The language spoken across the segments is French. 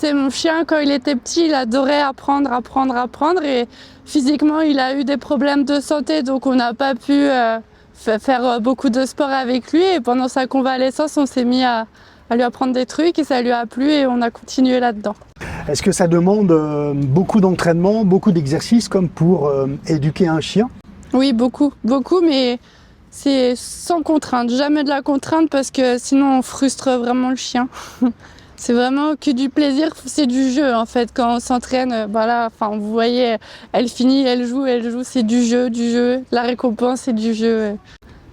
C'est mon chien, quand il était petit, il adorait apprendre. Et physiquement, il a eu des problèmes de santé, donc on n'a pas pu faire beaucoup de sport avec lui. Et pendant sa convalescence, on s'est mis à lui apprendre des trucs et ça lui a plu et on a continué là-dedans. Est-ce que ça demande beaucoup d'entraînement, beaucoup d'exercices comme pour éduquer un chien? Oui, beaucoup, mais c'est sans contrainte, jamais de la contrainte parce que sinon on frustre vraiment le chien. C'est vraiment que du plaisir, c'est du jeu en fait. Quand on s'entraîne, voilà, enfin vous voyez, elle finit, elle joue, c'est du jeu. La récompense, c'est du jeu.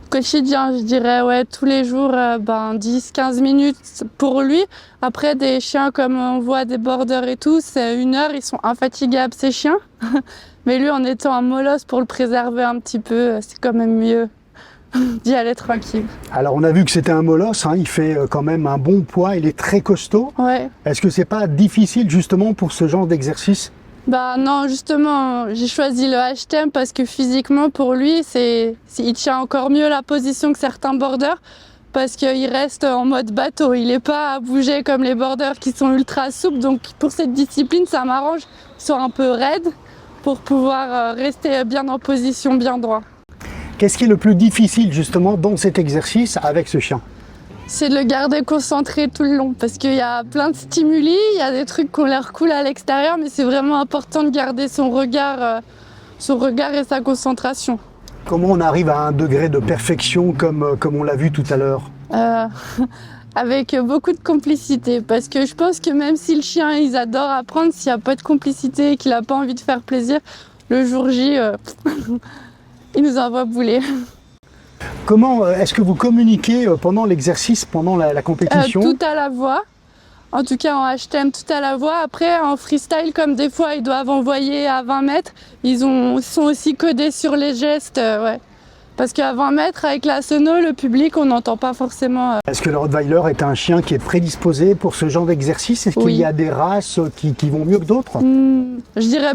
Quotidien, je dirais, ouais, tous les jours, 10-15 minutes pour lui. Après, des chiens comme on voit des borders et tout, c'est 1 heure, ils sont infatigables ces chiens. Mais lui, en étant un molosse pour le préserver un petit peu, c'est quand même mieux d'y aller tranquille. Alors on a vu que c'était un molosse, hein, il fait quand même un bon poids, il est très costaud. Ouais. Est-ce que c'est pas difficile justement pour ce genre d'exercice? Bah non, justement, j'ai choisi le HTM parce que physiquement pour lui, il tient encore mieux la position que certains borders parce qu'il reste en mode bateau. Il n'est pas à bouger comme les borders qui sont ultra souples. Donc pour cette discipline, ça m'arrange qu'ils soient un peu raides pour pouvoir rester bien en position, bien droit. Qu'est-ce qui est le plus difficile justement dans cet exercice avec ce chien? C'est de le garder concentré tout le long parce qu'il y a plein de stimuli, il y a des trucs qui ont l'air cool à l'extérieur, mais c'est vraiment important de garder son regard et sa concentration. Comment on arrive à un degré de perfection comme on l'a vu tout à l'heure? Avec beaucoup de complicité, parce que je pense que même si le chien, ils adorent apprendre, s'il n'y a pas de complicité et qu'il n'a pas envie de faire plaisir, le jour J, il nous envoie bouler. Comment est-ce que vous communiquez pendant l'exercice, pendant la compétition? Tout à la voix. En tout cas, en HTM, tout à la voix. Après, en freestyle, comme des fois, ils doivent envoyer à 20 mètres, ils sont aussi codés sur les gestes. Ouais. Parce qu'à 20 mètres, avec la sono, le public, on n'entend pas forcément. Est-ce que le Rottweiler est un chien qui est prédisposé pour ce genre d'exercice? Est-ce qu'il y a des races qui vont mieux que d'autres? Je dirais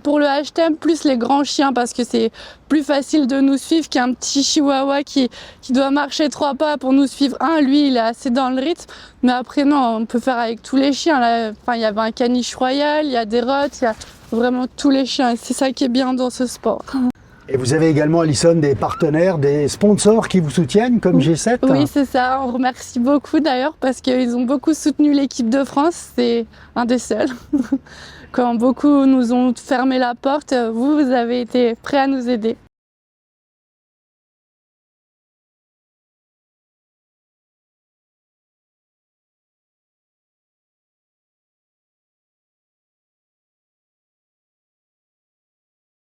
pour le HTM, plus les grands chiens, parce que c'est plus facile de nous suivre qu'un petit chihuahua qui doit marcher 3 pas pour nous suivre. Lui, il est assez dans le rythme. Mais après, non, on peut faire avec tous les chiens. Là, il y avait un caniche royal, il y a des rottes, il y a vraiment tous les chiens. Et c'est ça qui est bien dans ce sport. Et vous avez également, Alison, des partenaires, des sponsors qui vous soutiennent, comme G7? Oui, c'est ça. On remercie beaucoup d'ailleurs parce qu'ils ont beaucoup soutenu l'équipe de France. C'est un des seuls. Quand beaucoup nous ont fermé la porte, vous avez été prêts à nous aider.